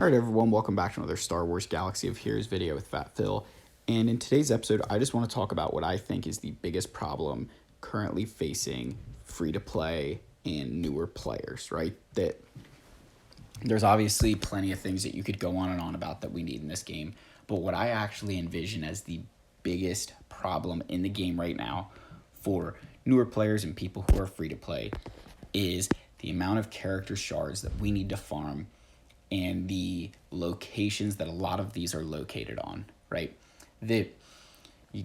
Alright everyone, welcome back to another Star Wars Galaxy of Heroes video with Fat Phil. And in today's episode, I just want to talk about what I think is the biggest problem currently facing free-to-play and newer players, right? That there's obviously plenty of things that you could go on and on about that we need in this game, but what I actually envision as the biggest problem in the game right now for newer players and people who are free-to-play is the amount of character shards that we need to farm and the locations that a lot of these are located on, right?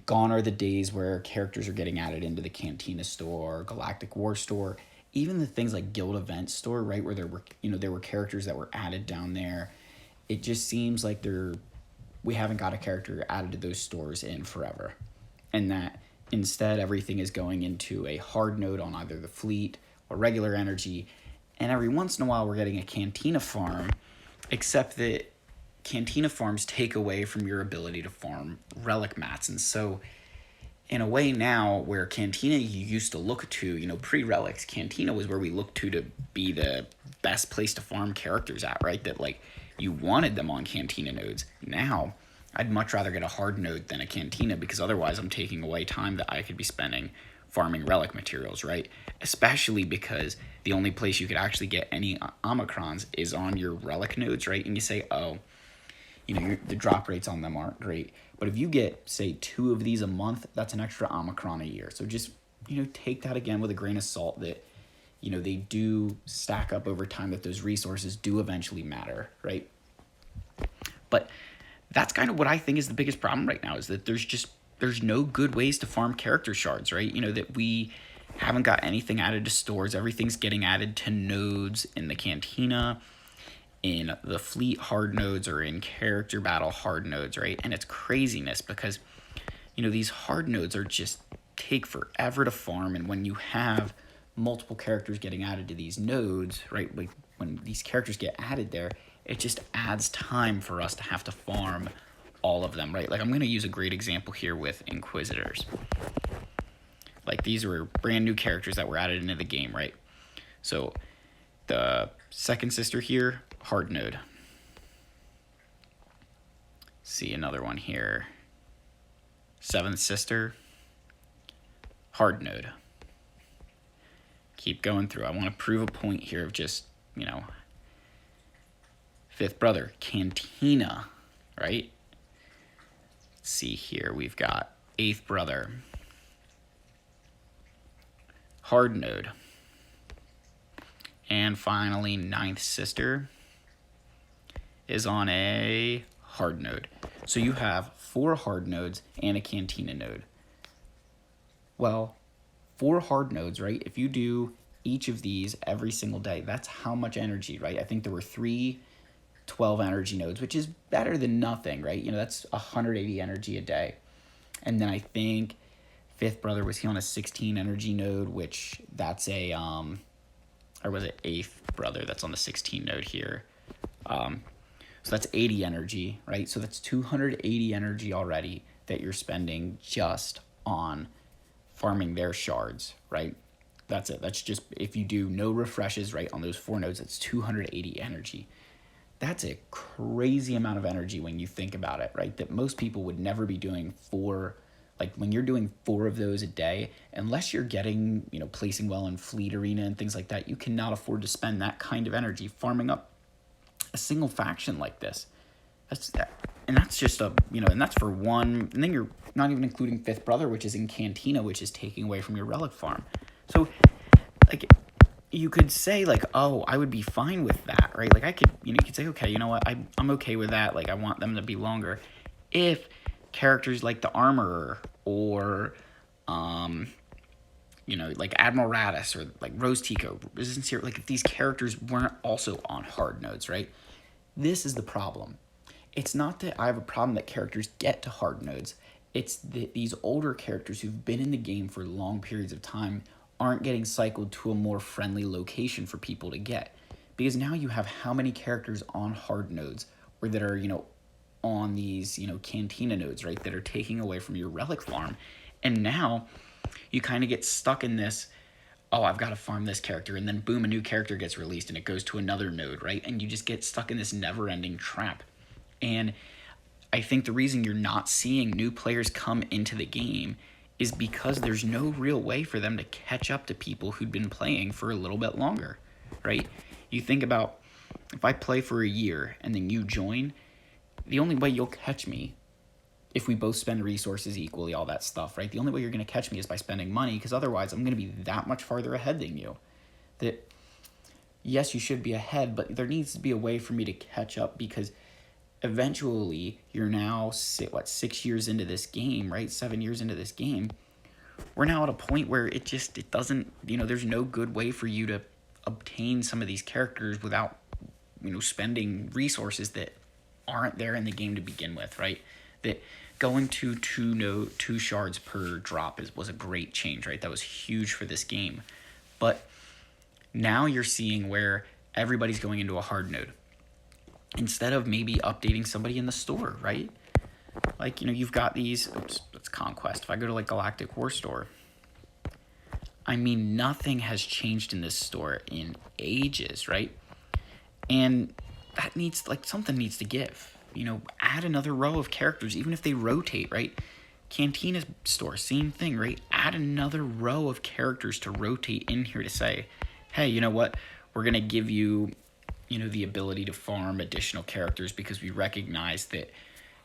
Gone are the days where characters are getting added into the Cantina store, Galactic War store, even the things like Guild Event store, right, where there were characters that were added down there. It just seems like we haven't got a character added to those stores in forever, and that instead everything is going into a hard node on either the fleet or regular energy, and every once in a while we're getting a Cantina farm. Except that Cantina farms take away from your ability to farm relic mats. And so, in a way now, where Cantina you used to look to, pre-relics, Cantina was where we looked to be the best place to farm characters at, right? That, you wanted them on Cantina nodes. Now, I'd much rather get a hard node than a Cantina, because otherwise I'm taking away time that I could be spending farming relic materials, right? Especially because the only place you could actually get any Omicrons is on your relic nodes, right? And you say, the drop rates on them aren't great. But if you get, say, 2 of these a month, that's an extra Omicron a year. So just, take that again with a grain of salt that, they do stack up over time, that those resources do eventually matter, right? But that's kind of what I think is the biggest problem right now, is that there's no good ways to farm character shards, right? That we haven't got anything added to stores. Everything's getting added to nodes in the Cantina, in the fleet hard nodes, or in character battle hard nodes, right? And it's craziness because, these hard nodes are just take forever to farm. And when you have multiple characters getting added to these nodes, right? Like when these characters get added there, it just adds time for us to have to farm all of them, right? I'm going to use a great example here with Inquisitors. These were brand new characters that were added into the game, right? So the second sister here, hard node. See another one here. Seventh sister, hard node. Keep going through. I want to prove a point here of just, fifth brother, Cantina, right? Let's see here. We've got eighth brother, hard node. And finally, ninth sister is on a hard node. So you have 4 hard nodes and a Cantina node. Well, 4 hard nodes, right? If you do each of these every single day, that's how much energy, right? I think there were 3 12 energy nodes, which is better than nothing, right? that's 180 energy a day. And then I think fifth brother, was he on a 16 energy node, which that's a or was it eighth brother that's on the 16 node here? So that's 80 energy, right? So that's 280 energy already that you're spending just on farming their shards, right? That's it. That's just, if you do no refreshes, right, on those 4 nodes, that's 280 energy. That's a crazy amount of energy when you think about it, right? That most people would never be doing 4. When you're doing 4 of those a day, unless you're getting, placing well in Fleet Arena and things like that, you cannot afford to spend that kind of energy farming up a single faction like this. That's just and that's for one, and then you're not even including fifth brother, which is in Cantina, which is taking away from your relic farm. So, you could say, oh, I would be fine with that, right? You could say, okay, you know what, I'm okay with that. I want them to be longer. If characters like the Armorer or, Admiral Radis or Rose Tico, Resistance Hero, if these characters weren't also on hard nodes, right? This is the problem. It's not that I have a problem that characters get to hard nodes. It's that these older characters who've been in the game for long periods of time aren't getting cycled to a more friendly location for people to get. Because now you have how many characters on hard nodes or that are, on these, Cantina nodes, right, that are taking away from your relic farm. And now you kind of get stuck in this, oh, I've got to farm this character, and then boom, a new character gets released and it goes to another node, right? And you just get stuck in this never-ending trap. And I think the reason you're not seeing new players come into the game is because there's no real way for them to catch up to people who'd been playing for a little bit longer, right? You think about, if I play for a year and then you join, the only way you'll catch me, if we both spend resources equally, all that stuff, right? The only way you're going to catch me is by spending money, because otherwise I'm going to be that much farther ahead than you. That, yes, you should be ahead, but there needs to be a way for me to catch up, because eventually you're now 6 years into this game, right? 7 years into this game. We're now at a point where it doesn't, there's no good way for you to obtain some of these characters without, spending resources that aren't there in the game to begin with, right? That going to two shards per drop was a great change, right? That was huge for this game. But now you're seeing where everybody's going into a hard node, instead of maybe updating somebody in the store, right? Like, you've got these, it's Conquest. If I go to, like, Galactic War Store, I mean, nothing has changed in this store in ages, right? And that needs, something needs to give. Add another row of characters, even if they rotate, right? Cantina store, same thing, right? Add another row of characters to rotate in here to say, hey, you know what? We're going to give you, the ability to farm additional characters, because we recognize that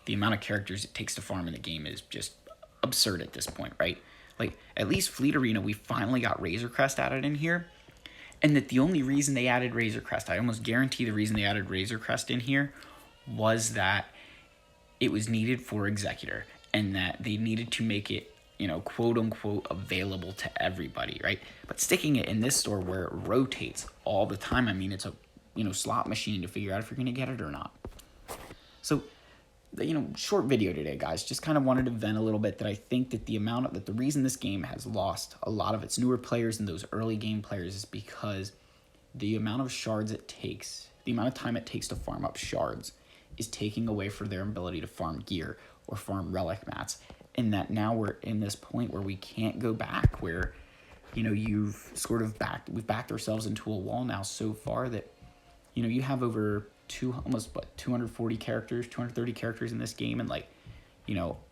the amount of characters it takes to farm in the game is just absurd at this point, right? Like, at least Fleet Arena, we finally got Razor Crest added in here. And that the only reason they added Razor Crest, I almost guarantee the reason they added Razor Crest in here was that it was needed for Executor, and that they needed to make it, quote unquote, available to everybody, right? But sticking it in this store where it rotates all the time, I mean, it's a, slot machine to figure out if you're going to get it or not. So, short video today, guys. Just kind of wanted to vent a little bit that I think that the reason this game has lost a lot of its newer players and those early game players is because the amount of shards it takes, the amount of time it takes to farm up shards, is taking away from their ability to farm gear or farm relic mats. And that now we're in this point where we can't go back, where, you've sort of we've backed ourselves into a wall now so far that, you have over 240 characters, 230 characters in this game, and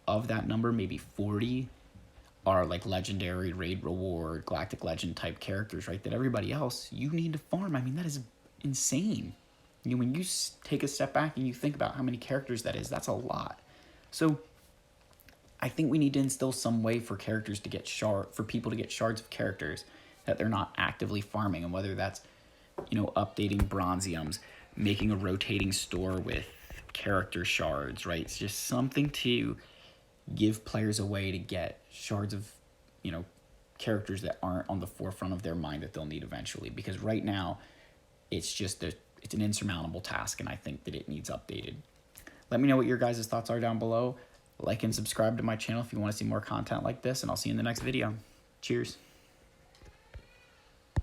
of that number, maybe 40 are like legendary, raid reward, galactic legend type characters, right? That everybody else you need to farm. I mean, that is insane. When you take a step back and you think about how many characters that is, that's a lot. So I think we need to instill some way for characters to get for people to get shards of characters that they're not actively farming, and whether that's, updating bronziums, making a rotating store with character shards, right? It's just something to give players a way to get shards of, characters that aren't on the forefront of their mind that they'll need eventually. Because right now, it's just it's an insurmountable task, and I think that it needs updated. Let me know what your guys' thoughts are down below. Like and subscribe to my channel if you want to see more content like this, and I'll see you in the next video. Cheers.